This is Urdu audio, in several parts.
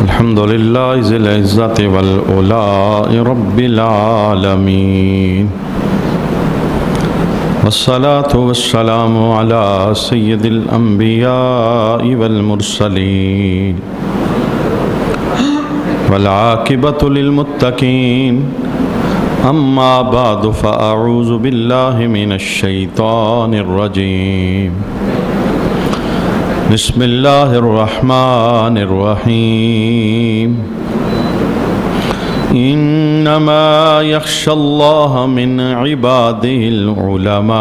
الحمد لله ذي العزة والعلاء رب العالمين والصلاة والسلام على سيد الأنبياء والمرسلين والعاقبة للمتقين أما بعد فأعوذ بالله من الشيطان الرجيم بسم الله الرحمن الرحيم إنما يخشى الله من عباده العلماء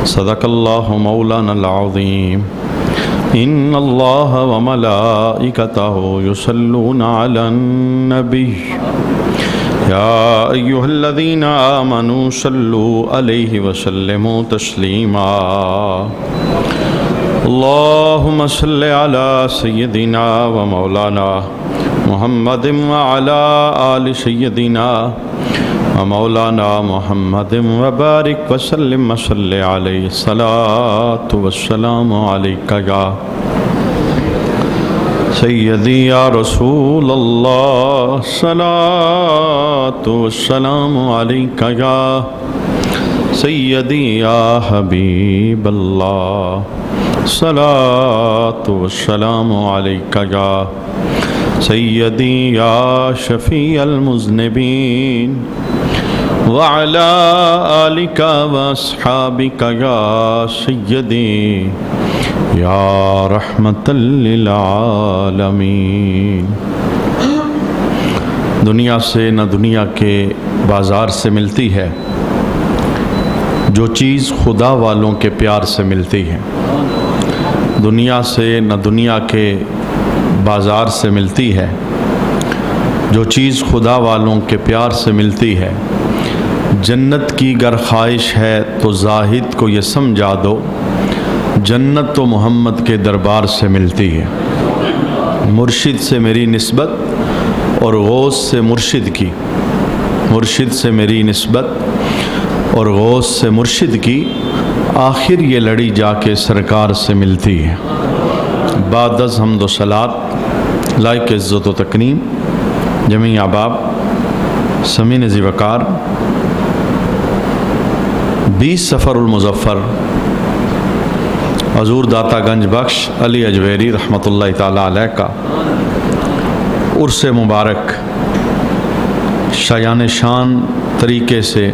صدق الله مولانا العظيم إن الله وملائكته يصلون على النبي يا أيها الذين آمنوا صلوا عليه وسلموا تسليما اللهم صل على سيدنا ومولانا محمد وعلى آل سيدنا ومولانا محمد وبارك وسلم وصل عليه الصلاة والسلام عليك يا سیدی یا رسول اللہ صلاۃ والسلام علیک یا سیدی یا حبیب اللہ صلاۃ والسلام علیک یا سیدی یا شفیع المذنبین وعلی آلک واصحابک یا سیدی یا رحمت للعالمین۔ دنیا سے نہ دنیا کے بازار سے ملتی ہے جو چیز خدا والوں کے پیار سے ملتی ہے۔ دنیا سے نہ دنیا کے بازار سے ملتی ہے جو چیز خدا والوں کے پیار سے ملتی ہے۔ جنت کی گر خواہش ہے تو زاہد کو یہ سمجھا دو، جنت تو محمد کے دربار سے ملتی ہے۔ مرشد سے میری نسبت اور غوث سے مرشد کی، مرشد سے میری نسبت اور غوث سے مرشد کی، آخر یہ لڑی جا کے سرکار سے ملتی ہے۔ بعد از حمد و صلات لائق عزت و تکریم جمیع احباب سمین ذی وقار 20 صفر المظفر حضور داتا گنج بخش علی اجویری رحمۃ اللہ تعالیٰ علیہ کا عرس مبارک شایان شان طریقے سے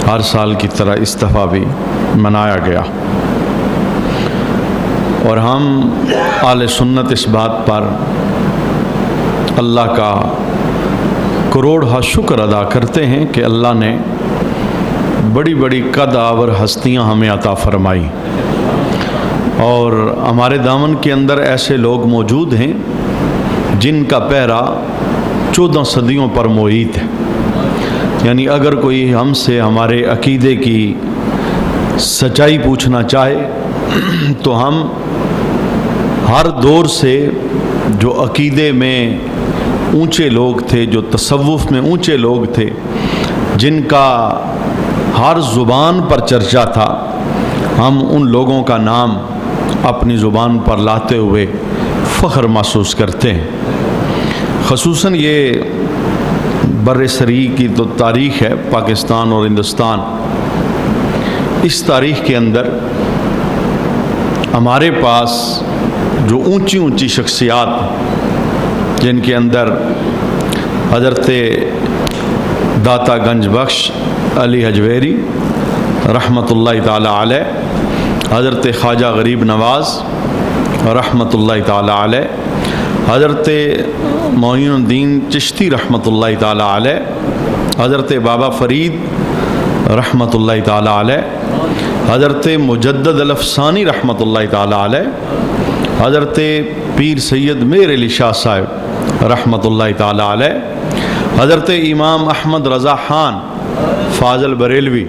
ہر سال کی طرح اس دفعہ بھی منایا گیا، اور ہم اہل سنت اس بات پر اللہ کا کروڑہ شکر ادا کرتے ہیں کہ اللہ نے بڑی بڑی قد آور ہستیاں ہمیں عطا فرمائی، اور ہمارے دامن کے اندر ایسے لوگ موجود ہیں جن کا پہرا 14 صدیوں پر محیط ہے۔ یعنی اگر کوئی ہم سے ہمارے عقیدے کی سچائی پوچھنا چاہے تو ہم ہر دور سے جو عقیدے میں اونچے لوگ تھے، جو تصوف میں اونچے لوگ تھے، جن کا ہر زبان پر چرچا تھا، ہم ان لوگوں کا نام اپنی زبان پر لاتے ہوئے فخر محسوس کرتے ہیں۔ خصوصاً یہ بر صغیر کی تو تاریخ ہے، پاکستان اور ہندوستان، اس تاریخ کے اندر ہمارے پاس جو اونچی اونچی شخصیات جن کے اندر حضرت داتا گنج بخش علی اجویری رحمۃ اللہ تعالیٰ علیہ، حضرت خواجہ غریب نواز رحمۃ اللہ تعالیٰ علیہ، حضرت معین الدین چشتی رحمۃ اللہ تعالیٰ علیہ، حضرت بابا فرید رحمۃ اللہ تعالیٰ علیہ، حضرت مجدد الافسانی رحمۃ اللہ تعالیٰ علیہ، حضرت پیر سید میر علی شاہ صاحب رحمۃ اللہ تعالیٰ علیہ، حضرت امام احمد رضا خان فاضل بریلوی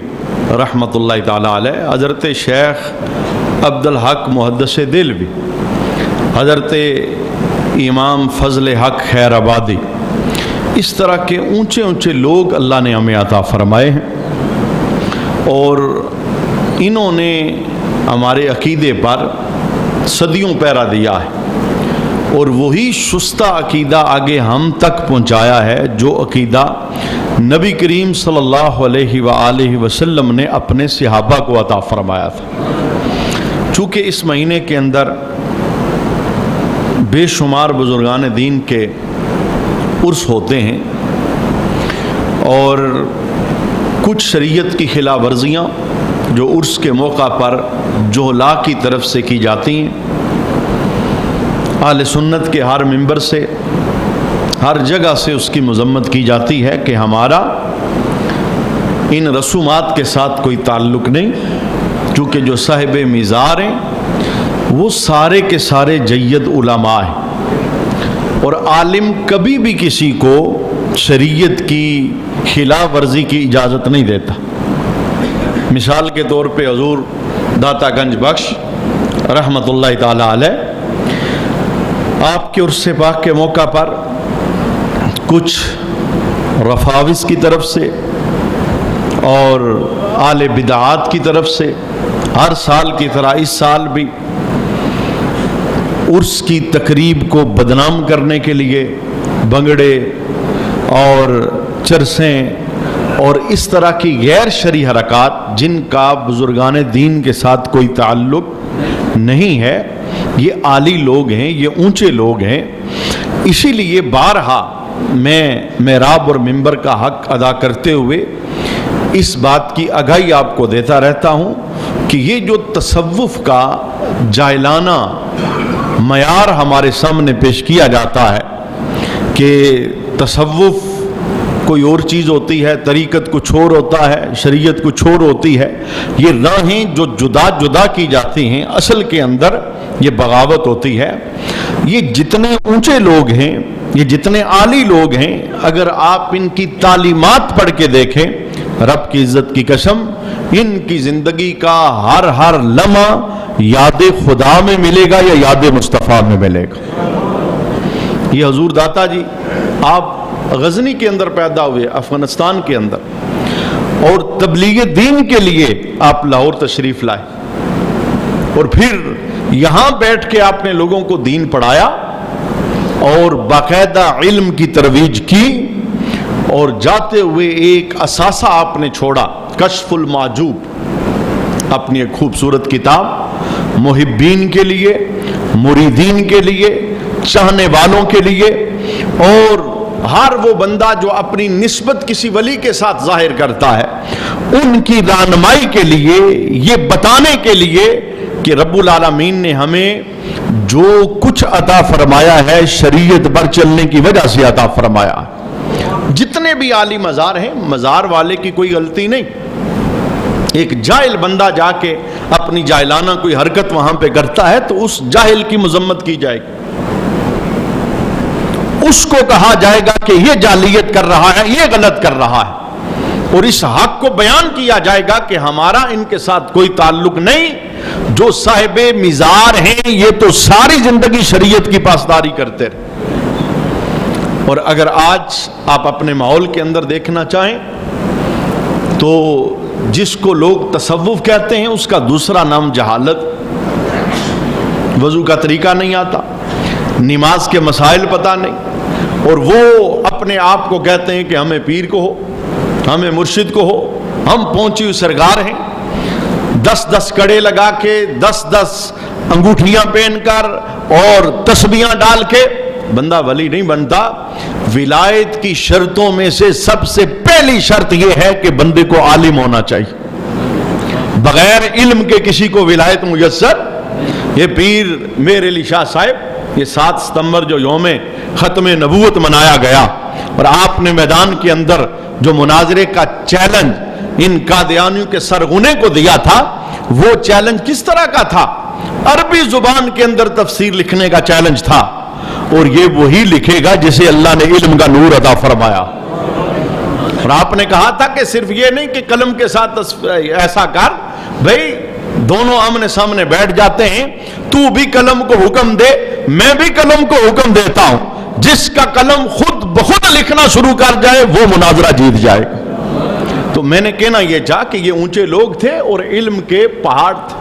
رحمۃ اللہ تعالیٰ علیہ، حضرت شیخ عبدالحق محدث دلوی، حضرت امام فضل حق خیر آبادی، اس طرح کے اونچے اونچے لوگ اللہ نے ہمیں عطا فرمائے ہیں، اور انہوں نے ہمارے عقیدے پر صدیوں پہرا دیا ہے، اور وہی شستہ عقیدہ آگے ہم تک پہنچایا ہے جو عقیدہ نبی کریم صلی اللہ علیہ وآلہ وسلم نے اپنے صحابہ کو عطا فرمایا تھا۔ چونکہ اس مہینے کے اندر بے شمار بزرگان دین کے عرس ہوتے ہیں، اور کچھ شریعت کی خلاف ورزیاں جو عرس کے موقع پر جہلاء کی طرف سے کی جاتی ہیں، اہل سنت کے ہر ممبر سے، ہر جگہ سے اس کی مذمت کی جاتی ہے کہ ہمارا ان رسومات کے ساتھ کوئی تعلق نہیں، کیونکہ جو صاحب مزار ہیں وہ سارے کے سارے جید علماء ہیں، اور عالم کبھی بھی کسی کو شریعت کی خلاف ورزی کی اجازت نہیں دیتا۔ مثال کے طور پہ حضور داتا گنج بخش رحمۃ اللہ تعالی علیہ، آپ کے عرس پاک کے موقع پر کچھ رفاوس کی طرف سے اور اہل بدعات کی طرف سے ہر سال کی طرح اس سال بھی عرس کی تقریب کو بدنام کرنے کے لیے بنگڑے اور چرسیں اور اس طرح کی غیر شرعی حرکات جن کا بزرگان دین کے ساتھ کوئی تعلق نہیں ہے، یہ عالی لوگ ہیں، یہ اونچے لوگ ہیں، اسی لیے بارہا میں محراب اور منبر کا حق ادا کرتے ہوئے اس بات کی آگاہی آپ کو دیتا رہتا ہوں کہ یہ جو تصوف کا جاہلانہ معیار ہمارے سامنے پیش کیا جاتا ہے کہ تصوف کوئی اور چیز ہوتی ہے، طریقت کچھ اور ہوتا ہے، شریعت کچھ اور ہوتی ہے، یہ راہیں جو جدا جدا کی جاتی ہیں اصل کے اندر یہ بغاوت ہوتی ہے۔ یہ جتنے اونچے لوگ ہیں، یہ جتنے عالی لوگ ہیں، اگر آپ ان کی تعلیمات پڑھ کے دیکھیں، رب کی عزت کی قسم، ان کی زندگی کا ہر لمحہ یاد خدا میں ملے گا یا یاد مصطفیٰ میں ملے گا۔ یہ حضور داتا جی آپ غزنی کے اندر پیدا ہوئے، افغانستان کے اندر، اور تبلیغ دین کے لیے آپ لاہور تشریف لائے، اور پھر یہاں بیٹھ کے آپ نے لوگوں کو دین پڑھایا اور باقاعدہ علم کی ترویج کی، اور جاتے ہوئے ایک اثاثہ آپ نے چھوڑا، کشف المعجوب، اپنی ایک خوبصورت کتاب محبین کے لیے، مریدین کے لیے، چاہنے والوں کے لیے، اور ہر وہ بندہ جو اپنی نسبت کسی ولی کے ساتھ ظاہر کرتا ہے ان کی رہنمائی کے لیے، یہ بتانے کے لیے کہ رب العالمین نے ہمیں جو کچھ عطا فرمایا ہے شریعت پر چلنے کی وجہ سے عطا فرمایا ہے۔ جتنے بھی عالی مزار ہیں، مزار والے کی کوئی غلطی نہیں، ایک جاہل بندہ جا کے اپنی جاہلانہ کوئی حرکت وہاں پہ کرتا ہے تو اس جاہل کی مذمت کی جائے گی، اس کو کہا جائے گا کہ یہ جاہلیت کر رہا ہے، یہ غلط کر رہا ہے، اور اس حق کو بیان کیا جائے گا کہ ہمارا ان کے ساتھ کوئی تعلق نہیں، جو صاحب مزار ہیں یہ تو ساری زندگی شریعت کی پاسداری کرتے رہے۔ اور اگر آج آپ اپنے ماحول کے اندر دیکھنا چاہیں تو جس کو لوگ تصوف کہتے ہیں اس کا دوسرا نام جہالت، وضو کا طریقہ نہیں آتا، نماز کے مسائل پتہ نہیں، اور وہ اپنے آپ کو کہتے ہیں کہ ہمیں پیر کو ہو، ہمیں مرشد کو ہو، ہم پہنچی ہوئی سرکار ہیں، 10 کڑے لگا کے 10 انگوٹھیاں پہن کر اور تسبیحاں ڈال کے بندہ ولی نہیں بنتا۔ ولایت کی شرطوں میں سے سب سے پہلی شرط یہ ہے کہ بندے کو عالم ہونا چاہیے، بغیر علم کے کسی کو ولایت میسر۔ یہ پیر میر علی شاہ صاحب، یہ 7 ستمبر جو یوم ختم نبوت منایا گیا، اور آپ نے میدان کے اندر جو مناظرے کا چیلنج ان قادیانیوں کے سرغنے کو دیا تھا، وہ چیلنج کس طرح کا تھا؟ عربی زبان کے اندر تفسیر لکھنے کا چیلنج تھا، اور یہ وہی لکھے گا جسے اللہ نے علم کا نور عطا فرمایا۔ اور آپ نے کہا تھا کہ صرف یہ نہیں کہ قلم کے ساتھ ایسا کر، بھئی دونوں آمنے سامنے بیٹھ جاتے ہیں، تو بھی قلم کو حکم دے، میں بھی قلم کو حکم دیتا ہوں، جس کا قلم خود بخود لکھنا شروع کر جائے وہ مناظرہ جیت جائے گا۔ تو میں نے کہنا یہ چاہا کہ یہ اونچے لوگ تھے اور علم کے پہاڑ تھے،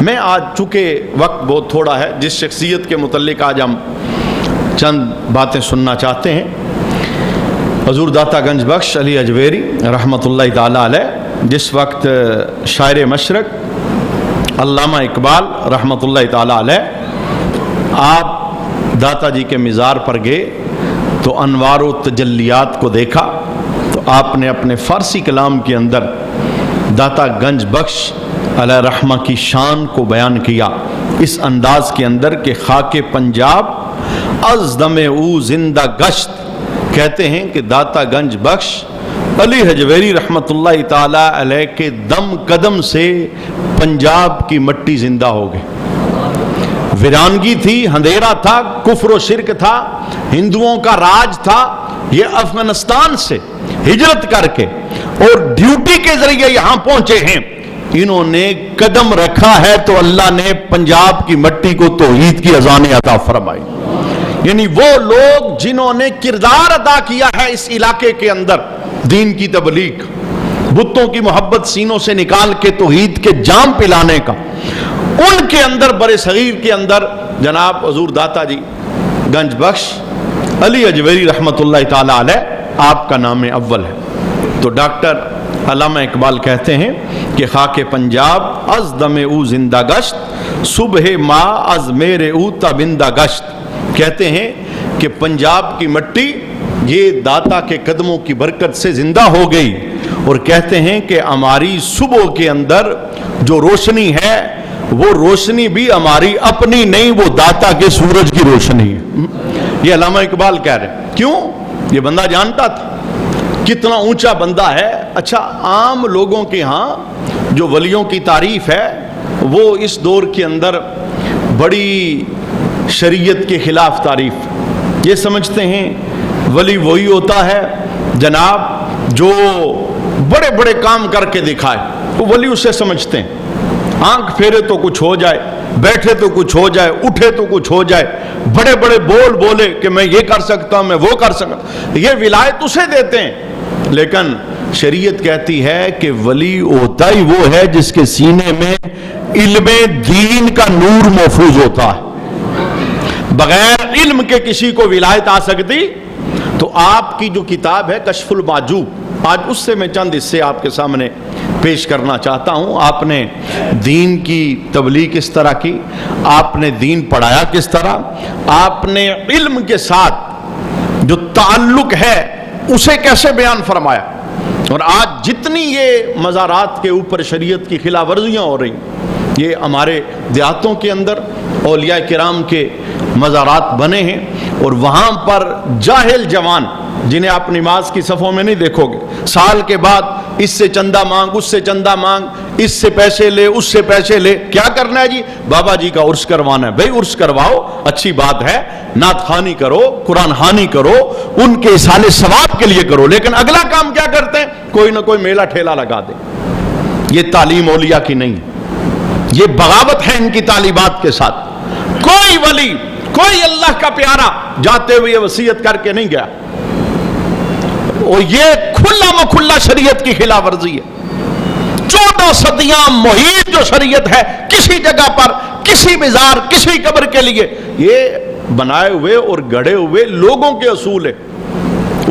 میں آج چونکہ وقت بہت تھوڑا ہے، جس شخصیت کے متعلق آج ہم چند باتیں سننا چاہتے ہیں، حضور داتا گنج بخش علی اجویری رحمۃ اللہ تعالیٰ علیہ، جس وقت شاعر مشرق علامہ اقبال رحمۃ اللہ تعالیٰ علیہ آپ داتا جی کے مزار پر گئے تو انوار و تجلیات کو دیکھا، تو آپ نے اپنے فارسی کلام کے اندر داتا گنج بخش علیہ رحمہ کی شان کو بیان کیا اس انداز کے اندر کہ خاک پنجاب از دم او زندہ گشت، کہتے ہیں کہ داتا گنج بخش علی حجویری رحمۃ اللہ تعالی علیہ کے دم قدم سے پنجاب کی مٹی زندہ ہو گئی۔ ویرانگی تھی، اندھیرا تھا، کفر و شرک تھا، ہندوؤں کا راج تھا، یہ افغانستان سے ہجرت کر کے اور ڈیوٹی کے ذریعے یہاں پہنچے ہیں، انہوں نے قدم رکھا ہے تو اللہ نے پنجاب کی مٹی کو توحید کی اذان عطا فرمائی۔ یعنی وہ لوگ جنہوں نے کردار ادا کیا ہے اس علاقے کے اندر دین کی تبلیغ، بتوں کی محبت سینوں سے نکال کے توحید کے جام پلانے کا، ان کے اندر برے صغیر کے اندر جناب حضور داتا جی گنج بخش علی اجویری رحمۃ اللہ تعالی علیہ آپ کا نام اول ہے۔ تو ڈاکٹر علامہ اقبال کہتے ہیں کہ خاک پنجاب از دم او زندہ گشت، صبح ما از میرے او تابندہ گشت، کہتے ہیں کہ پنجاب کی مٹی یہ داتا کے قدموں کی برکت سے زندہ ہو گئی، اور کہتے ہیں کہ ہماری صبح کے اندر جو روشنی ہے وہ روشنی بھی ہماری اپنی نہیں، وہ داتا کے سورج کی روشنی ہے۔ یہ علامہ اقبال کہہ رہے ہیں۔ کیوں؟ یہ بندہ جانتا تھا کتنا اونچا بندہ ہے۔ اچھا، عام لوگوں کے ہاں جو ولیوں کی تعریف ہے وہ اس دور کے اندر بڑی شریعت کے خلاف تعریف، یہ سمجھتے ہیں ولی وہی ہوتا ہے جناب جو بڑے بڑے کام کر کے دکھائے، وہ ولی اسے سمجھتے ہیں۔ آنکھ پھیرے تو کچھ ہو جائے، بیٹھے تو کچھ ہو جائے، اٹھے تو کچھ ہو جائے، بڑے بڑے بول بولے کہ میں یہ کر سکتا ہوں، میں وہ کر سکتا ہوں، یہ ولایت اسے دیتے ہیں۔ لیکن شریعت کہتی ہے کہ ولی ہوتا ہی وہ ہے جس کے سینے میں علم دین کا نور محفوظ ہوتا ہے۔ بغیر علم کے کسی کو ولایت آ سکتی؟ تو آپ کی جو کتاب ہے کشف المعجوب، آج اس سے میں چند حصے آپ کے سامنے پیش کرنا چاہتا ہوں۔ آپ نے دین کی تبلیغ کس طرح کی، آپ نے دین پڑھایا کس طرح، آپ نے علم کے ساتھ جو تعلق ہے اسے کیسے بیان فرمایا۔ اور آج جتنی یہ مزارات کے اوپر شریعت کی خلاف ورزیاں ہو رہی، یہ ہمارے دیہاتوں کے اندر اولیاء کرام کے مزارات بنے ہیں، اور وہاں پر جاہل جوان جنہیں آپ نماز کی صفوں میں نہیں دیکھو گے، سال کے بعد اس سے چندہ مانگ، اس سے چندہ مانگ، اس سے پیسے لے، اس سے پیسے لے، کیا کرنا ہے جی؟ بابا جی کا عرس کروانا ہے۔ بھائی عرس کرواؤ، اچھی بات ہے، نعت خوانی کرو، قرآن خوانی کرو، ان کے اصالے ثواب کے لیے کرو، لیکن اگلا کام کیا کرتے ہیں؟ کوئی نہ کوئی میلہ ٹھیلا لگا دے۔ یہ تعلیم اولیاء کی نہیں، یہ بغاوت ہے ان کی تعلیمات کے ساتھ۔ کوئی ولی، کوئی اللہ کا پیارا جاتے ہوئے وصیت کر کے نہیں گیا، اور یہ کھلا مکھلا شریعت کی خلاف ورزی ہے۔ 14 صدیاں محیط جو شریعت ہے، کسی جگہ پر، کسی مزار، کسی قبر کے لیے یہ بنائے ہوئے اور گڑھے ہوئے لوگوں کے اصول ہے۔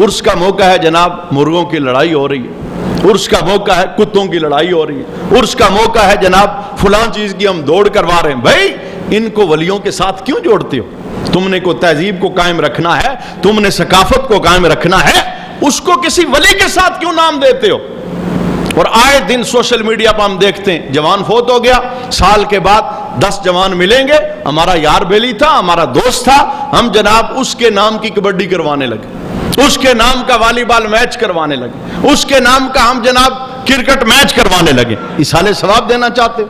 عرس کا موقع ہے جناب، مرغوں کی لڑائی ہو رہی ہے، عرس کا موقع ہے کتوں کی لڑائی ہو رہی ہے، عرس کا موقع ہے جناب فلاں چیز کی ہم دوڑ کروا رہے ہیں۔ بھائی ان کو ولیوں کے ساتھ کیوں جوڑتے ہو؟ تم نے کو تہذیب کو قائم رکھنا ہے، تم نے ثقافت کو قائم رکھنا ہے، اس کو کسی ولی کے ساتھ کیوں نام دیتے ہو؟ اور آئے دن سوشل میڈیا پر ہم دیکھتے ہیں جوان فوت ہو گیا، سال کے بعد 10 جوان ملیں گے، ہمارا یار بیلی تھا، ہمارا دوست تھا، ہم جناب اس کے نام کی کبڈی کروانے لگے، اس کے نام کا والی بال میچ کروانے لگے، اس کے نام کا ہم جناب کرکٹ میچ کروانے لگے۔ اصالے ثواب دینا چاہتے ہو؟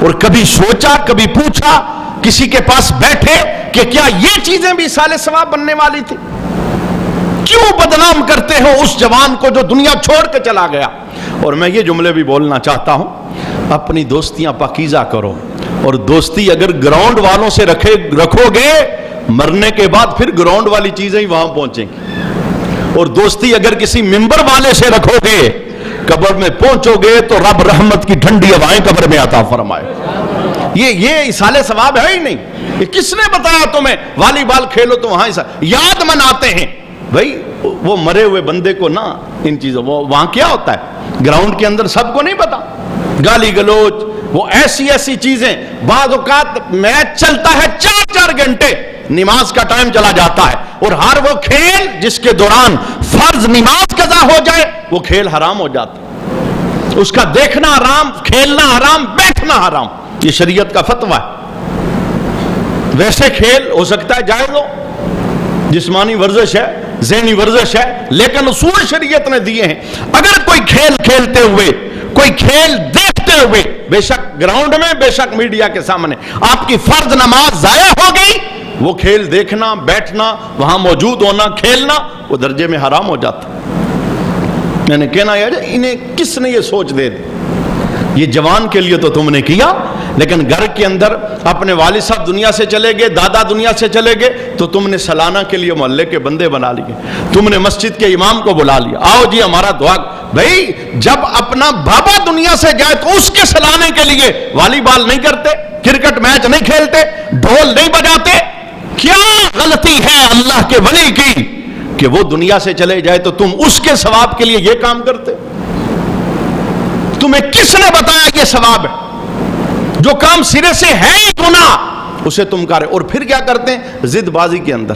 اور کبھی سوچا، کبھی پوچھا، کسی کے پاس بیٹھے کہ کیا یہ چیزیں بھی اصالے ثواب بننے والی تھی؟ کیوں بدنام کرتے ہو اس جوان کو جو دنیا چھوڑ کے چلا گیا؟ اور میں یہ جملے بھی بولنا چاہتا ہوں، اپنی دوستیاں پاکیزہ کرو، اور دوستی اگر گراؤنڈ والوں سے رکھو گے، مرنے کے بعد پھر گراؤنڈ والی چیزیں ہی وہاں پہنچیں گی، اور دوستی اگر کسی ممبر والے سے رکھو گے قبر میں پہنچو گے تو رب رحمت کی ٹھنڈی ہوائیں قبر میں عطا فرمائے. یہ ایصال ثواب ہے ہی نہیں. یہ کس نے بتایا تمہیں والی بال کھیلو تو وہاں یاد مناتے ہیں؟ بھائی وہ مرے ہوئے بندے کو نہ ان چیزوں وہاں کیا ہوتا ہے گراؤنڈ کے اندر سب کو نہیں پتا. گالی گلوچ وہ ایسی چیزیں. بعض اوقات میچ چلتا ہے 4 گھنٹے, نماز کا ٹائم چلا جاتا ہے, اور ہر وہ کھیل جس کے دوران فرض نماز قضا ہو جائے وہ کھیل حرام ہو جاتا ہے. اس کا دیکھنا حرام, کھیلنا حرام, بیٹھنا حرام. یہ شریعت کا فتویٰ ہے. ویسے کھیل ہو سکتا ہے جائز ہو, جسمانی ورزش ہے, ذہنی ورزش ہے, لیکن اصول شریعت نے دیے ہیں. اگر کوئی کھیل کھیلتے ہوئے, کوئی کھیل دیکھتے ہوئے, بے شک گراؤنڈ میں, بے شک میڈیا کے سامنے, آپ کی فرض نماز ضائع ہو گئی, وہ کھیل دیکھنا, بیٹھنا, وہاں موجود ہونا, کھیلنا وہ درجے میں حرام ہو جاتا. میں نے کہنا یار انہیں کس نے یہ سوچ دے دی؟ یہ جوان کے لیے تو تم نے کیا, لیکن گھر کے اندر اپنے والد صاحب دنیا سے چلے گئے, دادا دنیا سے چلے گئے, تو تم نے سالانہ کے لیے محلے کے بندے بنا لیے, تم نے مسجد کے امام کو بلا لیا, آؤ جی ہمارا دعا. بھائی جب اپنا بابا دنیا سے جائے تو اس کے سلانے کے لیے والی بال نہیں کرتے, کرکٹ میچ نہیں کھیلتے, ڈھول نہیں بجاتے. کیا غلطی ہے اللہ کے ولی کی کہ وہ دنیا سے چلے جائے تو تم اس کے ثواب کے لیے یہ کام کرتے؟ تمہیں کس نے بتایا یہ ثواب ہے؟ جو کام سرے سے ہے ہی گناہ اسے تم کرے. اور پھر کیا کرتے ہیں ضد بازی کے اندر.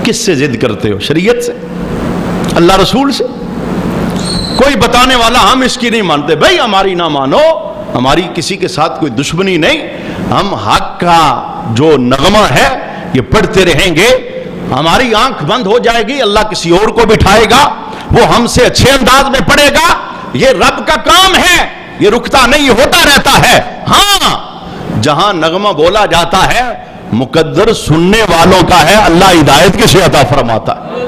کس سے ضد کرتے ہو؟ شریعت سے, اللہ رسول سے. کوئی بتانے والا ہم اس کی نہیں مانتے. بھائی ہماری نہ مانو, ہماری کسی کے ساتھ کوئی دشمنی نہیں, ہم حق کا جو نغمہ ہے یہ پڑھتے رہیں گے. ہماری آنکھ بند ہو جائے گی, اللہ کسی اور کو بٹھائے گا, وہ ہم سے اچھے انداز میں پڑھے گا. یہ رب کا کام ہے, یہ رکتا نہیں, ہوتا رہتا ہے. ہاں جہاں نغمہ بولا جاتا ہے مقدر سننے والوں کا ہے, اللہ ہدایت کسے عطا فرماتا ہے.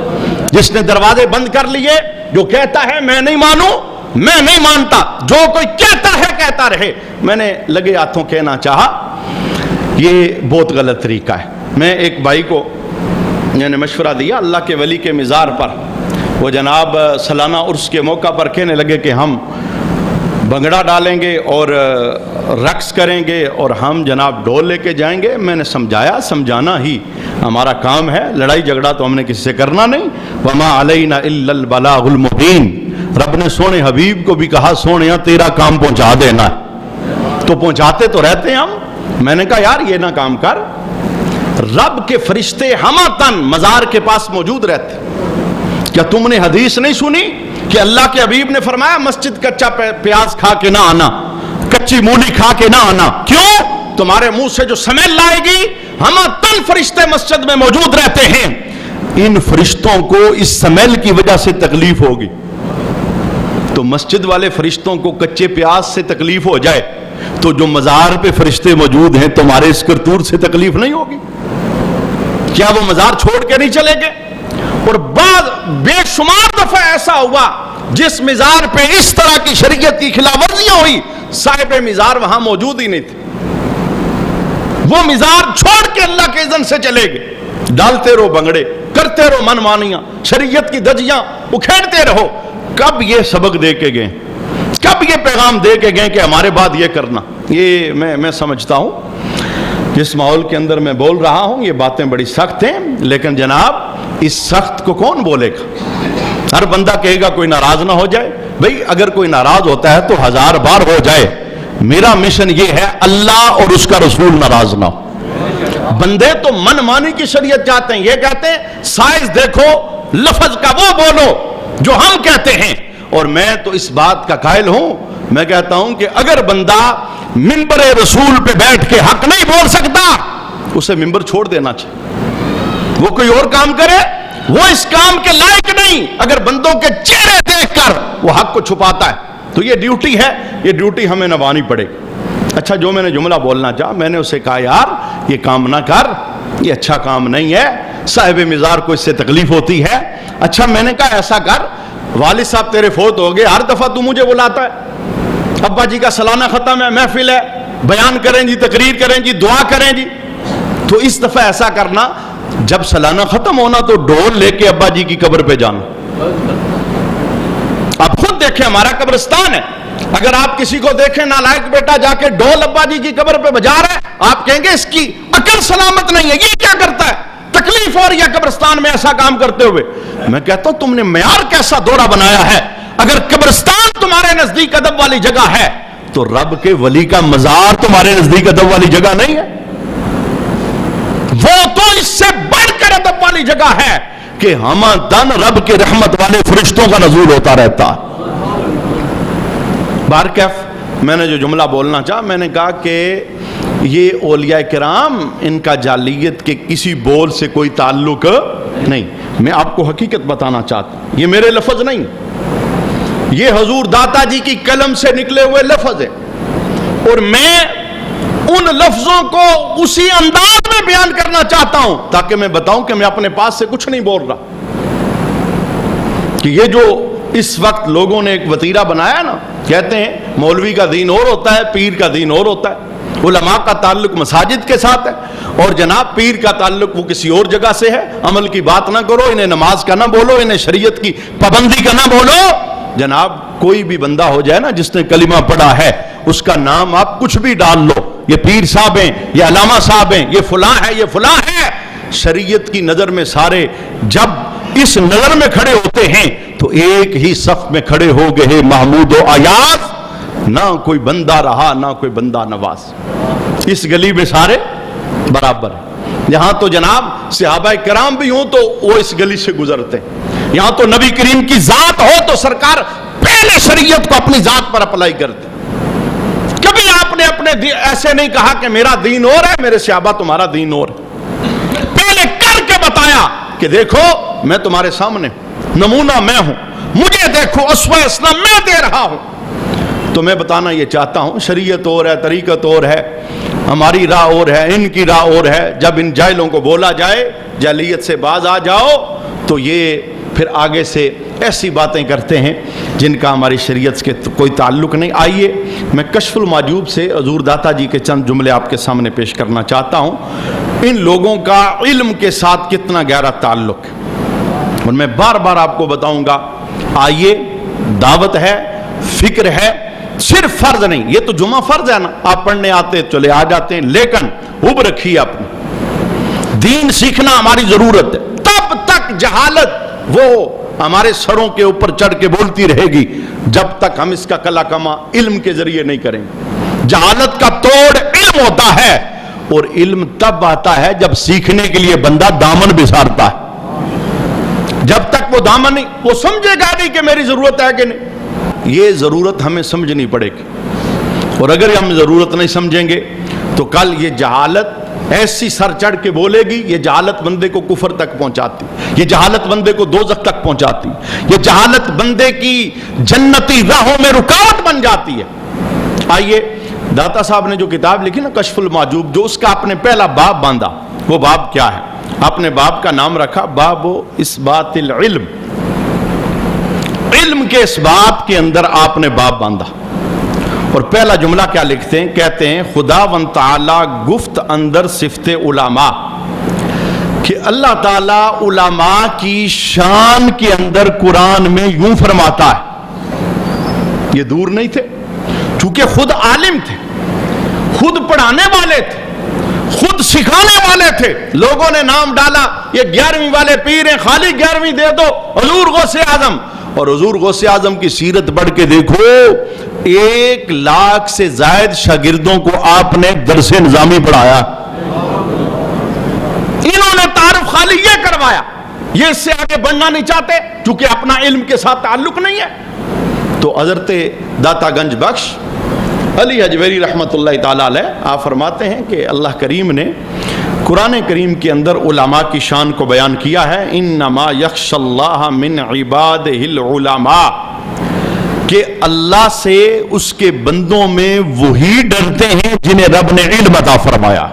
جس نے دروازے بند کر لیے, جو کہتا ہے میں نہیں مانوں, میں نہیں مانتا, جو کوئی کہتا ہے کہتا رہے. میں نے لگے ہاتھوں کہنا چاہا یہ بہت غلط طریقہ ہے. میں ایک بھائی کو میں نے مشورہ دیا اللہ کے ولی کے مزار پر, وہ جناب سالانہ عرس کے موقع پر کہنے لگے کہ ہم بنگڑا ڈالیں گے اور رقص کریں گے اور ہم جناب ڈھول لے کے جائیں گے. میں نے سمجھایا, سمجھانا ہی ہمارا کام ہے, لڑائی جھگڑا تو ہم نے کسی سے کرنا نہیں. وما علینا الا البلاغ المبین. رب نے سونے حبیب کو بھی کہا سونیا تیرا کام پہنچا دینا ہے, تو پہنچاتے تو رہتے ہیں ہم. میں نے کہا یار یہ نہ کام کر, رب کے فرشتے ہماتن مزار کے پاس موجود رہتے. کیا تم نے حدیث نہیں سنی کہ اللہ کے حبیب نے فرمایا مسجد کچا پیاز کھا کے نہ آنا, کچی مولی کھا کے نہ آنا. کیوں؟ تمہارے منہ سے جو سمیل لائے گی, ہماتن فرشتے مسجد میں موجود رہتے ہیں, ان فرشتوں کو اس سمیل کی وجہ سے تکلیف ہوگی. تو مسجد والے فرشتوں کو کچے پیاز سے تکلیف ہو جائے تو جو مزار پہ فرشتے موجود ہیں تمہارے اس کرتور سے تکلیف نہیں ہوگی؟ کیا وہ مزار چھوڑ کے نہیں چلے گئے؟ اور بعض بے شمار دفعہ ایسا ہوا جس مزار پہ اس طرح کی شریعت کی خلاف ورزیاں ہوئی, صاحب مزار وہاں موجود ہی نہیں تھے. وہ مزار چھوڑ کے اللہ کے اذن سے چلے گئے. ڈالتے رہو بنگڑے, کرتے رہو من مانیاں, شریعت کی دجیاں اکھیڑتے رہو. کب یہ سبق دے کے گئے, کب یہ پیغام دے کے گئے کہ ہمارے بعد یہ کرنا؟ یہ میں سمجھتا ہوں جس ماحول کے اندر میں بول رہا ہوں یہ باتیں بڑی سخت ہیں, لیکن جناب اس سخت کو کون بولے گا؟ ہر بندہ کہے گا کوئی ناراض نہ ہو جائے. بھئی اگر کوئی ناراض ہوتا ہے تو 1000 بار ہو جائے, میرا مشن یہ ہے اللہ اور اس کا رسول ناراض نہ ہو. بندے تو من مانی کی شریعت چاہتے ہیں, یہ کہتے ہیں سائز دیکھو, لفظ کا وہ بولو جو ہم کہتے ہیں. اور میں تو اس بات کا قائل ہوں, میں کہتا ہوں کہ اگر بندہ منبر رسول پہ بیٹھ کے حق نہیں بول سکتا اسے منبر چھوڑ دینا چاہیے. وہ کوئی اور کام کرے, وہ اس کام کے لائق نہیں. اگر بندوں کے چہرے دیکھ کر وہ حق کو چھپاتا ہے تو یہ ڈیوٹی ہے, یہ ڈیوٹی ہمیں نبھانی پڑے گی. اچھا جو میں نے جملہ بولنا چاہا, میں نے اسے کہا یار یہ کام نہ کر, یہ اچھا کام نہیں ہے, صاحب مزار کو اس سے تکلیف ہوتی ہے. اچھا میں نے کہا ایسا کر, والد صاحب تیرے فوت ہو گئے, ہر دفعہ تو مجھے بلاتا ہے, ابا جی کا سالانہ ختم ہے, محفل ہے, بیان کریں جی, تقریر کریں جی, دعا کریں جی. تو اس دفعہ ایسا کرنا, جب سالانہ ختم ہونا تو ڈھول لے کے ابا جی کی قبر پہ جانا. آپ خود دیکھیں دیکھیں ہمارا قبرستان ہے، اگر آپ کسی کو دیکھیں نالائق بیٹا جا کے ڈھول ابا جی کی قبر پہ بجا رہا ہے، آپ کہیں گے اس کی عقل سلامت نہیں ہے، یہ کیا کرتا ہے، تکلیف ہو رہی ہے قبرستان میں ایسا کام کرتے ہوئے۔ میں کہتا ہوں تم نے معیار کیسا دورہ بنایا ہے، اگر قبرستان تمہارے نزدیک ادب والی جگہ ہے تو رب کے ولی کا مزار تمہارے نزدیک ادب والی جگہ نہیں ہے؟ وہ تو اس سے بڑھ کر ادب والی جگہ ہے کہ ہمہ دن رب کے رحمت والے فرشتوں کا نزول ہوتا رہتا۔ بارکیف میں نے جو جملہ بولنا چاہا، میں نے کہا کہ یہ اولیاء کرام ان کا جعلیت کے کسی بول سے کوئی تعلق نہیں۔ میں آپ کو حقیقت بتانا چاہتا ہوں، یہ میرے لفظ نہیں، یہ حضور داتا جی کی قلم سے نکلے ہوئے لفظ ہیں، اور میں ان لفظوں کو اسی انداز میں بیان کرنا چاہتا ہوں تاکہ میں بتاؤں کہ میں اپنے پاس سے کچھ نہیں بول رہا، کہ یہ جو اس وقت لوگوں نے ایک وتیرہ بنایا نا، کہتے ہیں مولوی کا دین اور ہوتا ہے، پیر کا دین اور ہوتا ہے، علماء کا تعلق مساجد کے ساتھ ہے، اور جناب پیر کا تعلق وہ کسی اور جگہ سے ہے، عمل کی بات نہ کرو، انہیں نماز کا نہ بولو، انہیں شریعت کی پابندی کا نہ بولو۔ جناب کوئی بھی بندہ ہو جائے نا جس نے کلمہ پڑھا ہے، اس کا نام آپ کچھ بھی ڈال لو، یہ پیر صاحب ہیں، یہ علامہ صاحب ہیں، یہ فلاں ہے، یہ فلاں ہے، شریعت کی نظر میں سارے جب اس نظر میں کھڑے ہوتے ہیں تو ایک ہی صف میں کھڑے ہو گئے محمود و ایاز، نہ کوئی بندہ رہا نہ کوئی بندہ نواز، اس گلی میں سارے برابر ہیں۔ یہاں تو جناب صحابہ کرام بھی ہوں تو وہ اس گلی سے گزرتے ہیں، یہاں تو نبی کریم کی ذات ہو تو سرکار پہلے شریعت کو اپنی ذات پر اپلائی کرتے۔ کبھی آپ نے اپنے ایسے نہیں کہا کہ میرا دین اور ہے، میرے صحابہ تمہارا دین اور ہے، پہلے کر کے بتایا کہ دیکھو میں تمہارے سامنے نمونہ میں ہوں، مجھے دیکھو، اسوہ اسلام میں دے رہا ہوں۔ تو میں بتانا یہ چاہتا ہوں شریعت اور ہے، طریقت اور ہے، ہماری راہ اور ہے، ان کی راہ اور ہے۔ جب ان جاہلوں کو بولا جائے جاہلیت سے باز آ جاؤ تو یہ پھر آگے سے ایسی باتیں کرتے ہیں جن کا ہماری شریعت کے کوئی تعلق نہیں۔ آئیے میں کشف المحجوب سے حضور داتا جی کے چند جملے آپ کے سامنے پیش کرنا چاہتا ہوں، ان لوگوں کا علم کے ساتھ کتنا گہرا تعلق ہے، اور میں بار بار آپ کو بتاؤں گا۔ آئیے، دعوت ہے، فکر ہے، صرف فرض نہیں، یہ تو جمعہ فرض ہے نا، آپ پڑھنے آتے چلے آ جاتے ہیں، لیکن حب رکھیے اپنی، دین سیکھنا ہماری ضرورت ہے۔ تب تک جہالت وہ ہمارے سروں کے اوپر چڑھ کے بولتی رہے گی جب تک ہم اس کا کلا کما علم کے ذریعے نہیں کریں گے۔ جہالت کا توڑ علم ہوتا ہے، اور علم تب آتا ہے جب سیکھنے کے لیے بندہ دامن بسارتا ہے۔ جب تک وہ دامن نہیں، وہ سمجھے گا نہیں کہ میری ضرورت ہے کہ نہیں، یہ ضرورت ہمیں سمجھنی پڑے گی، اور اگر ہم ضرورت نہیں سمجھیں گے تو کل یہ جہالت ایسی سر چڑھ کے بولے گی، یہ جہالت بندے کو کفر تک پہنچاتی، یہ جہالت بندے کو دوزخ تک پہنچاتی، یہ جہالت بندے کی جنتی راہوں میں رکاوٹ بن جاتی ہے۔ آئیے، داتا صاحب نے جو کتاب لکھی نا کشف المحجوب، جو اس کا آپ نے پہلا باب باندھا، وہ باب کیا ہے؟ آپ نے باب کا نام رکھا باب اثبات العلم، علم کے اس باب کے اندر آپ نے باب باندھا، اور پہلا جملہ کیا لکھتے ہیں؟ کہتے ہیں خداوند تعالی گفت اندر صفت علماء، کہ اللہ تعالی علماء کی شان کے اندر قرآن میں یوں فرماتا ہے۔ یہ دور نہیں تھے، چونکہ خود عالم تھے، خود پڑھانے والے تھے، خود سکھانے والے تھے، لوگوں نے نام ڈالا یہ 11ویں والے پیر ہیں، خالی 11ویں دے دو، حضور غوث اعظم، اور حضور غوث اعظم کی سیرت پڑھ کے دیکھو 1,00,000 سے زائد شاگردوں کو آپ نے درس نظامی پڑھایا، انہوں نے تعارف خالی یہ کروایا، یہ اس سے آگے بڑھنا نہیں چاہتے چونکہ اپنا علم کے ساتھ تعلق نہیں ہے۔ تو حضرت داتا گنج بخش علی حجویری رحمۃ اللہ تعالی علیہ آپ فرماتے ہیں کہ اللہ کریم نے قرآن کریم کے اندر علماء کی شان کو بیان کیا ہے، انما یخشی اللہ من عبادہ العلماء، کہ اللہ سے اس کے بندوں میں وہی ڈرتے ہیں جنہیں رب نے علم عطا فرمایا۔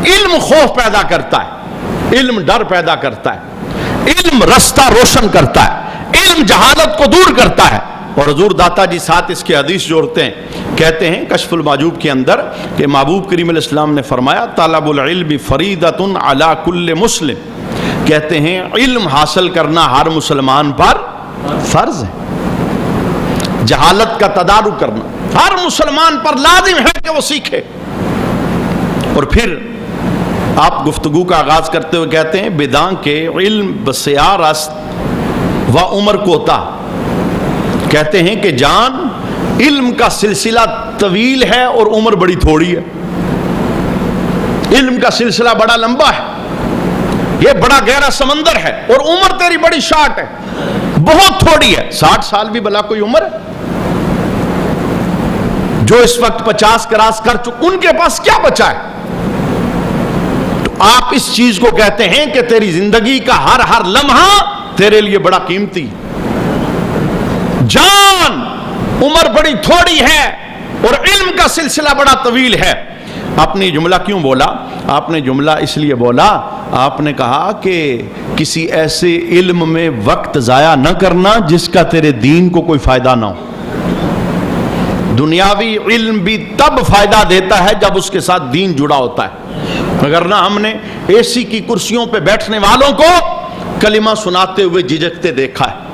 علم خوف پیدا کرتا ہے، علم ڈر پیدا کرتا ہے، علم رستہ روشن کرتا ہے، علم جہالت کو دور کرتا ہے۔ اور حضور داتا جی ساتھ اس کے حدیث جوڑتے ہیں، کہتے ہیں کشف المحجوب کے اندر کہ محبوب کریم علیہ السلام نے فرمایا طلب العلم فریضۃ علی کل مسلم، کہتے ہیں علم حاصل کرنا ہر مسلمان پر فرض ہے۔ جہالت کا تدارک کرنا ہر مسلمان پر لازم ہے کہ وہ سیکھے. اور پھر آپ گفتگو کا آغاز کرتے ہوئے کہتے ہیں بداں کے علم بسیار است و عمر کوتا. کہتے ہیں کہ جان علم کا سلسلہ طویل ہے اور عمر بڑی تھوڑی ہے. علم کا سلسلہ بڑا لمبا ہے, یہ بڑا گہرا سمندر ہے, اور عمر تیری بڑی شارٹ ہے, بہت تھوڑی ہے. 60 سال بھی بلا کوئی عمر ہے؟ جو اس وقت 50 کراس کر چکے ان کے پاس کیا بچا ہے؟ تو آپ اس چیز کو کہتے ہیں کہ تیری زندگی کا ہر لمحہ تیرے لیے بڑا قیمتی. جان عمر بڑی تھوڑی ہے اور علم کا سلسلہ بڑا طویل ہے. آپ نے جملہ کیوں بولا؟ آپ نے جملہ اس لیے بولا, آپ نے کہا کہ کسی ایسے علم میں وقت ضائع نہ کرنا جس کا تیرے دین کو کوئی فائدہ نہ ہو. دنیاوی علم بھی تب فائدہ دیتا ہے جب اس کے ساتھ دین جڑا ہوتا ہے, مگر نہ ہم نے اے سی کی کرسیوں پہ بیٹھنے والوں کو کلمہ سناتے ہوئے جھجکتے دیکھا ہے.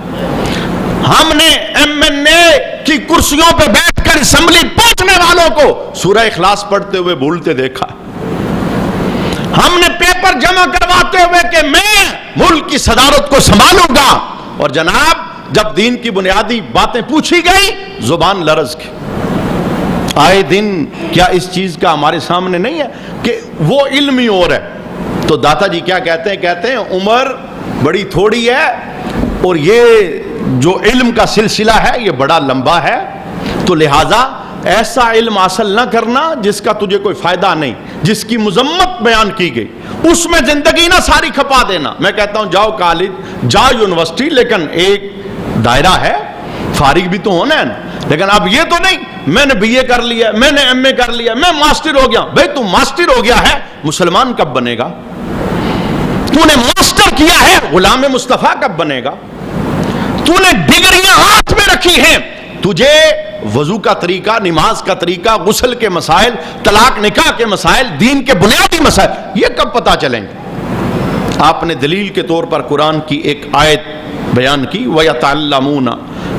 ہم نے ایم این اے کی کرسیوں پہ بیٹھ کر اسمبلی پہنچنے والوں کو سورہ اخلاص پڑھتے ہوئے بھولتے دیکھا. ہم نے پیپر جمع کرواتے ہوئے کہ میں ملک کی صدارت کو سنبھالوں گا, اور جناب جب دین کی بنیادی باتیں پوچھی گئی زبان لرز کی. آئے دن کیا اس چیز کا ہمارے سامنے نہیں ہے کہ وہ علم ہی اور ہے؟ تو داتا جی کیا کہتے ہیں؟ کہتے ہیں عمر بڑی تھوڑی ہے اور یہ جو علم کا سلسلہ ہے یہ بڑا لمبا ہے, تو لہٰذا ایسا علم حاصل نہ کرنا جس کا تجھے کوئی فائدہ نہیں, جس کی مذمت بیان کی گئی, اس میں زندگی نہ ساری کھپا دینا. میں کہتا ہوں جاؤ کالج, جاؤ یونیورسٹی, لیکن ایک دائرہ ہے, فارغ بھی تو ہونا ہے نا. لیکن اب یہ تو نہیں میں نے بی اے کر لیا, میں نے ایم اے کر لیا, میں ماسٹر ہو گیا. بھائی تو ماسٹر ہو گیا ہے, مسلمان کب بنے گا؟ تو نے ماسٹر کیا ہے, غلام مصطفیٰ کب بنے گا؟ تو نے ڈگریاں ہاتھ میں رکھی ہیں, تجھے وضو کا طریقہ, نماز کا طریقہ, غسل کے مسائل, طلاق نکاح کے مسائل, دین کے بنیادی مسائل, یہ کب پتہ چلیں گے؟ آپ نے دلیل کے طور پر قرآن کی ایک آیت بیان کی, وَيَتَعَلَّمُونَ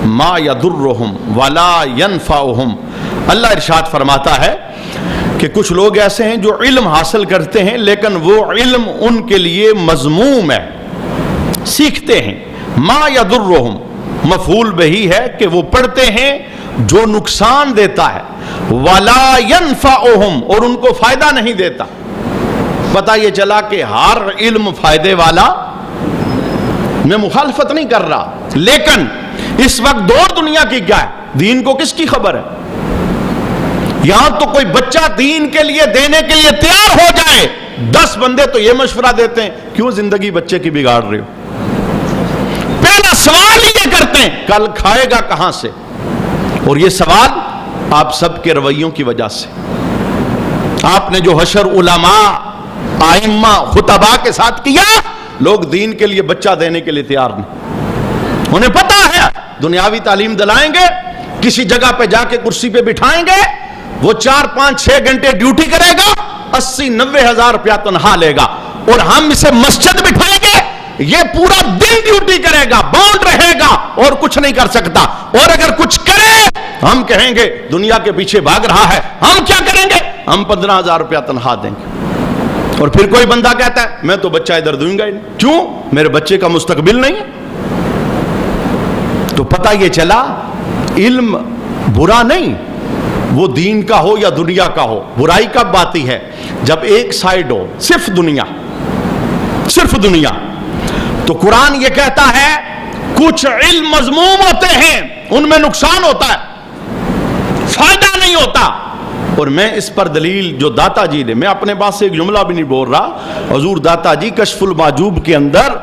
مَا يَضُرُّهُمْ وَلَا يَنْفَعُهُمْ. اللہ ارشاد فرماتا ہے کہ کچھ لوگ ایسے ہیں جو علم حاصل کرتے ہیں لیکن وہ علم ان کے لیے مذموم ہے, سیکھتے ہیں. ما یضرہم مفعول بہی ہے کہ وہ پڑھتے ہیں جو نقصان دیتا ہے, ولا ینفعہم اور ان کو فائدہ نہیں دیتا. پتہ یہ چلا کہ ہر علم فائدے والا, میں مخالفت نہیں کر رہا, لیکن اس وقت دور دنیا کی کیا ہے, دین کو کس کی خبر ہے؟ یہاں تو کوئی بچہ دین کے لیے دینے کے لیے تیار ہو جائے, 10 بندے تو یہ مشورہ دیتے ہیں کیوں زندگی بچے کی بگاڑ رہے ہو. پہلا سوال ہی یہ کرتے ہیں کل کھائے گا کہاں سے, اور یہ سوال آپ سب کے رویوں کی وجہ سے. آپ نے جو حشر علماء, ائمہ, خطباء کے ساتھ کیا, لوگ دین کے لیے بچہ دینے کے لیے تیار نہیں. انہیں پتا ہے دنیاوی تعلیم دلائیں گے, کسی جگہ پہ جا کے کرسی پہ بٹھائیں گے, وہ 4 5 6 گھنٹے ڈیوٹی کرے گا, 80-90 ہزار روپیہ تنخواہ لے گا, اور ہم اسے مسجد بٹھائیں گے, یہ پورا دن ڈیوٹی کرے گا, باؤنڈ رہے گا اور کچھ نہیں کر سکتا, اور اگر کچھ کرے ہم کہیں گے دنیا کے پیچھے بھاگ رہا ہے. ہم کیا کریں گے؟ ہم 15,000 روپیہ تنخواہ دیں گے. اور پھر کوئی بندہ کہتا ہے میں تو بچہ ادھر دوں گا ہی نہیں. کیوں؟ میرے بچے کا مستقبل نہیں ہے. تو پتہ یہ چلا علم برا نہیں, وہ دین کا ہو یا دنیا کا ہو. برائی کب آتی ہے؟ جب ایک سائیڈ ہو, صرف دنیا, صرف دنیا. تو قرآن یہ کہتا ہے کچھ علم مذموم ہوتے ہیں, ان میں نقصان ہوتا ہے, فائدہ نہیں ہوتا. اور میں اس پر دلیل جو داتا جی نے, میں اپنے پاس سے ایک جملہ بھی نہیں بول رہا, حضور داتا جی کشف المحجوب کے اندر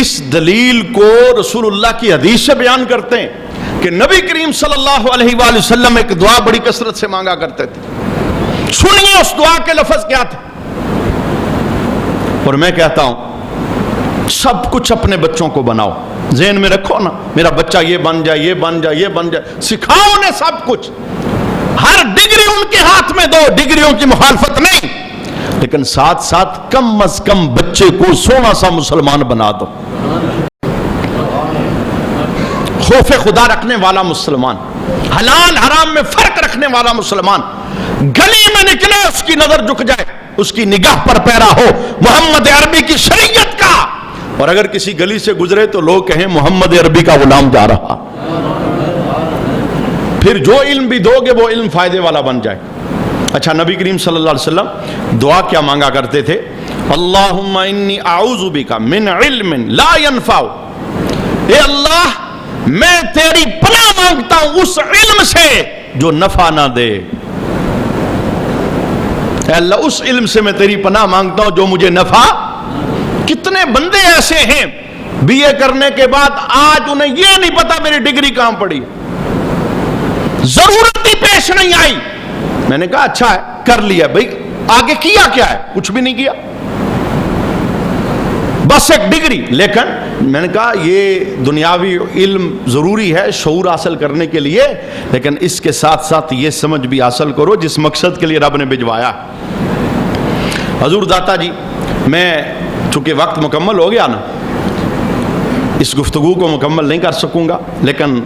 اس دلیل کو رسول اللہ کی حدیث سے بیان کرتے ہیں کہ نبی کریم صلی اللہ علیہ وآلہ وسلم ایک دعا بڑی کثرت سے مانگا کرتے تھے. سنیے اس دعا کے لفظ کیا تھے. اور میں کہتا ہوں سب کچھ اپنے بچوں کو بناؤ, ذہن میں رکھو نا, میرا بچہ یہ بن جائے, یہ بن جائے, یہ بن جائے, سکھاؤ انہیں سب کچھ. ہر ڈگری ان کے ہاتھ میں دو, ڈگریوں کی مخالفت نہیں, لیکن ساتھ ساتھ کم از کم بچے کو سونا سا مسلمان بنا دو, خوف خدا رکھنے والا مسلمان. حلال حرام میں فرق رکھنے والا مسلمان گلی میں نکلے اس کی نظر جھک جائے، اس کی نگاہ پر پیرا ہو محمد عربی کی شریعت کا، اور اگر کسی گلی سے گزرے تو لوگ کہیں محمد عربی کا غلام جا رہا، پھر جو علم بھی دو گے وہ علم فائدے والا بن جائے۔ اچھا، نبی کریم صلی اللہ علیہ وسلم دعا کیا مانگا کرتے تھے؟ اللہم انی اعوذ بک من علم لا ينفع، اے اللہ میں تیری پناہ مانگتا ہوں اس علم سے جو نفع نہ دے، اے اللہ اس علم سے میں تیری پناہ مانگتا ہوں جو مجھے نفع۔ کتنے بندے ایسے ہیں بی اے کرنے کے بعد آج انہیں یہ نہیں پتا میری ڈگری کہاں پڑی، ضرورت ہی پیش نہیں آئی، میں نے کہا اچھا ہے کر لیا، بھئی آگے کیا کیا ہے؟ کچھ بھی نہیں کیا، بس ایک ڈگری۔ لیکن میں نے کہا یہ دنیاوی علم ضروری ہے شعور حاصل کرنے کے لیے، لیکن اس کے ساتھ ساتھ یہ سمجھ بھی حاصل کرو جس مقصد کے لیے رب نے بھجوایا۔ حضور داتا جی، میں چونکہ وقت مکمل ہو گیا نا، اس گفتگو کو مکمل نہیں کر سکوں گا، لیکن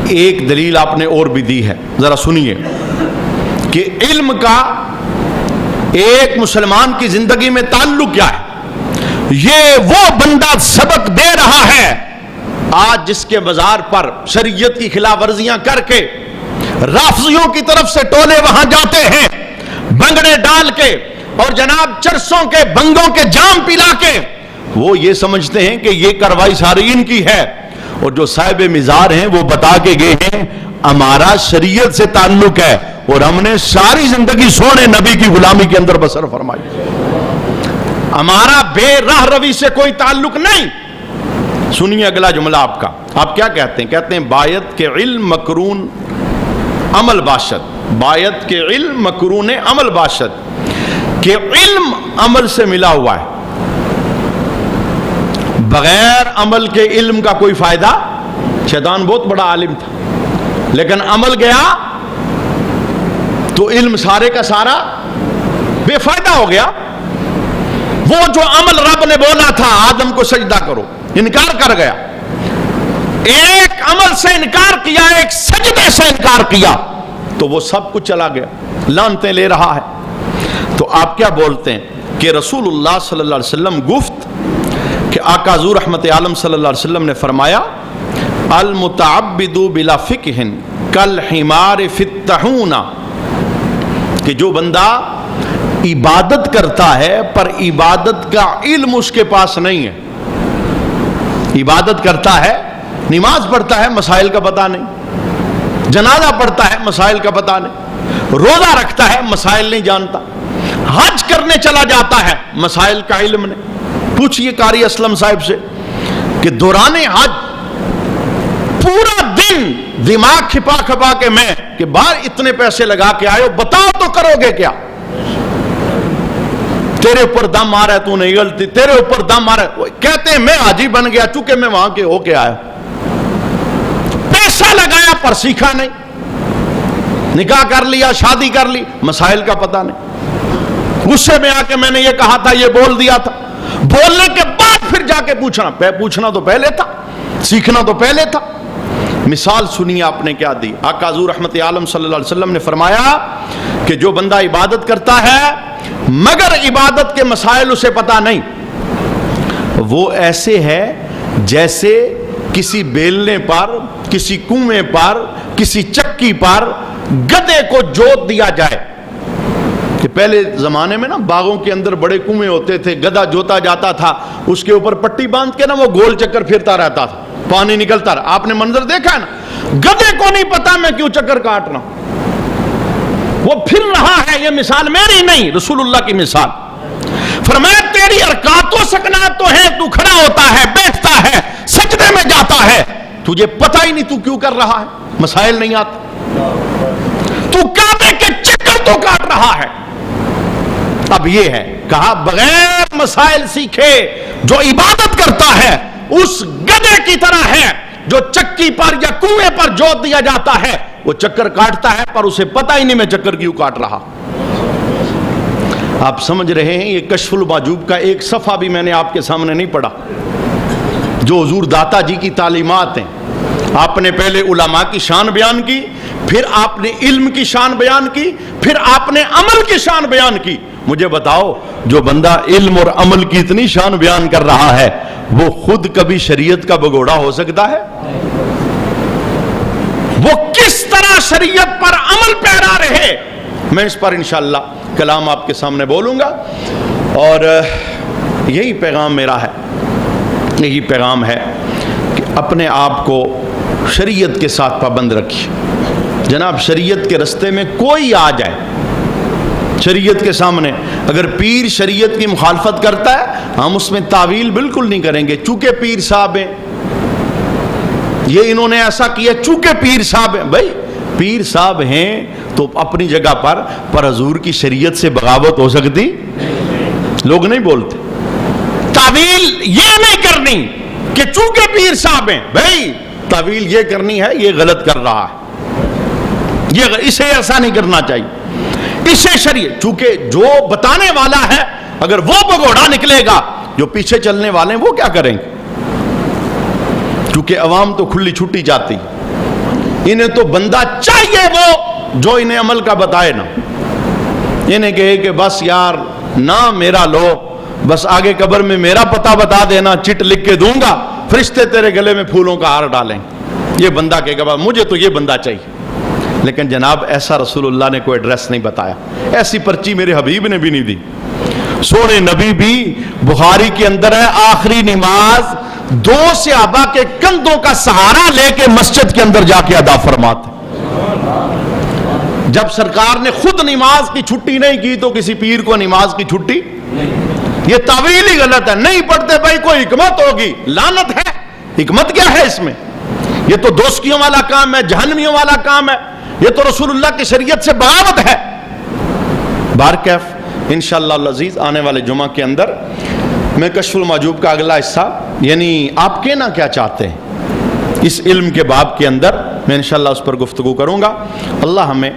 ایک دلیل آپ نے اور بھی دی ہے، ذرا سنیے کہ علم کا ایک مسلمان کی زندگی میں تعلق کیا ہے۔ یہ وہ بندہ سبق دے رہا ہے آج جس کے بازار پر شریعت کی خلاف ورزیاں کر کے رافضیوں کی طرف سے ٹولے وہاں جاتے ہیں بنگڑے ڈال کے، اور جناب چرسوں کے بنگوں کے جام پلا کے وہ یہ سمجھتے ہیں کہ یہ کارروائی ساری ان کی ہے، اور جو صاحب مزار ہیں وہ بتا کے گئے ہیں ہمارا شریعت سے تعلق ہے اور ہم نے ساری زندگی سونے نبی کی غلامی کے اندر بسر فرمائی، ہمارا بے راہ روی سے کوئی تعلق نہیں۔ سنیے اگلا جملہ آپ کا، آپ کیا کہتے ہیں؟ کہتے ہیں بایت کے علم مقرون عمل باشد، بایت کے علم مقرون عمل باشد، کہ علم عمل سے ملا ہوا ہے، بغیر عمل کے علم کا کوئی فائدہ۔ شیطان بہت بڑا عالم تھا لیکن عمل گیا تو علم سارے کا سارا بے فائدہ ہو گیا۔ وہ جو عمل رب نے بولا تھا آدم کو سجدہ کرو، انکار کر گیا، ایک عمل سے انکار کیا، ایک سجدے سے انکار کیا، تو وہ سب کچھ چلا گیا، لعنتیں لے رہا ہے۔ تو آپ کیا بولتے ہیں کہ رسول اللہ صلی اللہ علیہ وسلم گفت کہ آقا حضور رحمت عالم صلی اللہ علیہ وسلم نے فرمایا المتعبد بلا فقہ کالحمار فی الطاحون، کہ جو بندہ عبادت کرتا ہے پر عبادت کا علم اس کے پاس نہیں ہے، عبادت کرتا ہے، نماز پڑھتا ہے، مسائل کا پتہ نہیں، جنازہ پڑھتا ہے، مسائل کا پتہ نہیں، روزہ رکھتا ہے، مسائل نہیں جانتا، حج کرنے چلا جاتا ہے، مسائل کا علم نہیں۔ پوچھئے قاری اسلم صاحب سے کہ دوران حج پورا دن دماغ کھپا کھپا کے میں کہ باہر اتنے پیسے لگا کے آئے ہو، بتاؤ تو کرو گے کیا؟ تیرے اوپر دم آ رہا ہے، تو نہیں غلطی، تیرے اوپر دم آ رہا ہے، کہتے ہیں میں حاجی بن گیا چونکہ میں وہاں کے ہو کے آیا، پیسہ لگایا پر سیکھا نہیں، نکاح کر لیا، شادی کر لی، مسائل کا پتہ نہیں، غصے میں آ کے میں نے یہ کہا تھا، یہ بول دیا تھا، بولنے کے بعد پھر جا کے پوچھنا تو پہلے تھا، سیکھنا تو پہلے تھا۔ مثال سنیے آپ نے کیا دی، آقا حضور رحمت عالم صلی اللہ علیہ وسلم نے فرمایا کہ جو بندہ عبادت کرتا ہے مگر عبادت کے مسائل اسے پتہ نہیں، وہ ایسے ہے جیسے کسی بیلنے پر، کسی کنویں پر، کسی چکی پر گدھے کو جوت دیا جائے۔ کہ پہلے زمانے میں نا باغوں کے اندر بڑے کنویں ہوتے تھے، گدھا جوتا جاتا تھا، اس کے اوپر پٹی باندھ کے نا وہ گول چکر پھرتا رہتا تھا، پانی نکلتا رہا، آپ نے منظر دیکھا ہے نا، گدھے کو نہیں پتا میں کیوں چکر کاٹنا، وہ پھر رہا ہے۔ یہ مثال میری نہیں، رسول اللہ کی مثال۔ فرمایا تیری حرکات و سکنات تو ہیں، تو کھڑا ہوتا ہے، بیٹھتا ہے، سجدے میں جاتا ہے، تجھے پتہ ہی نہیں تو کیوں کر رہا ہے، مسائل نہیں آتے، تو کعبے کے چکر تو کاٹ رہا ہے۔ اب یہ ہے کہا بغیر مسائل سیکھے جو عبادت کرتا ہے اس گدھے کی طرح ہے جو چکی پر یا کنویں پر جوت دیا جاتا ہے، وہ چکر کاٹتا ہے پر اسے پتہ ہی نہیں میں چکر کیوں کاٹ رہا۔ آپ سمجھ رہے ہیں یہ کشف المحجوب کا ایک صفحہ بھی میں نے آپ کے سامنے نہیں پڑھا، جو حضور داتا جی کی تعلیمات ہیں۔ آپ نے پہلے علماء کی شان بیان کی، پھر آپ نے علم کی شان بیان کی، پھر آپ نے عمل کی شان بیان کی۔ مجھے بتاؤ، جو بندہ علم اور عمل کی اتنی شان بیان کر رہا ہے، وہ خود کبھی شریعت کا بگوڑا ہو سکتا ہے؟ وہ کس طرح شریعت پر عمل پیرا رہے؟ میں اس پر انشاءاللہ کلام آپ کے سامنے بولوں گا، اور یہی پیغام میرا ہے، یہی پیغام ہے کہ اپنے آپ کو شریعت کے ساتھ پابند رکھیے۔ جناب، شریعت کے رستے میں کوئی آ جائے، شریعت کے سامنے اگر پیر شریعت کی مخالفت کرتا ہے، ہم اس میں تعویل بالکل نہیں کریں گے، چونکہ پیر صاحب ہیں، یہ انہوں نے ایسا کیا چونکہ پیر صاحب ہیں۔ بھائی پیر صاحب ہیں تو اپنی جگہ پر حضور کی شریعت سے بغاوت ہو سکتی؟ لوگ نہیں بولتے۔ تعویل یہ نہیں کرنی کہ چونکہ پیر صاحب ہیں، بھائی تعویل یہ کرنی ہے یہ غلط کر رہا ہے، اسے ایسا نہیں کرنا چاہیے، اسے شریعت، چونکہ جو بتانے والا ہے اگر وہ بگوڑا نکلے گا، جو پیچھے چلنے والے ہیں وہ کیا کریں گے؟ کیونکہ عوام تو کھلی چھٹی جاتی، انہیں تو بندہ چاہیے وہ جو انہیں عمل کا بتائے نا، انہیں کہے کہ بس یار نہ میرا لو، بس آگے قبر میں میرا پتہ بتا دینا، چٹ لکھ کے دوں گا، فرشتے تیرے گلے میں پھولوں کا ہار ڈالیں، یہ بندہ کہے گا مجھے تو یہ بندہ چاہیے۔ لیکن جناب ایسا رسول اللہ نے کوئی ایڈریس نہیں بتایا، ایسی پرچی میرے حبیب نے بھی نہیں دی۔ سونے نبی بھی بخاری کے اندر ہے، آخری نماز دو صحابہ کے کندھوں کا سہارا لے کے مسجد کے اندر جا کے ادا فرماتے۔ جب سرکار نے خود نماز کی چھٹی نہیں کی تو کسی پیر کو نماز کی چھٹی؟ یہ تعویل ہی غلط ہے، نہیں پڑھتے بھائی کوئی حکمت ہوگی، لعنت ہے، حکمت کیا ہے اس میں؟ یہ تو دوستیوں والا کام ہے، جہنمیوں والا کام ہے، یہ تو رسول اللہ کی شریعت سے بغاوت ہے۔ بارکیف انشاءاللہ العزیز آنے والے جمعہ کے اندر میں کشف المحجوب کا اگلا حصہ، یعنی آپ کہنا کیا چاہتے ہیں اس علم کے باب کے اندر، میں انشاءاللہ اس پر گفتگو کروں گا۔ اللہ ہمیں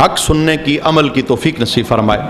حق سننے کی، عمل کی توفیق نصیب فرمائے۔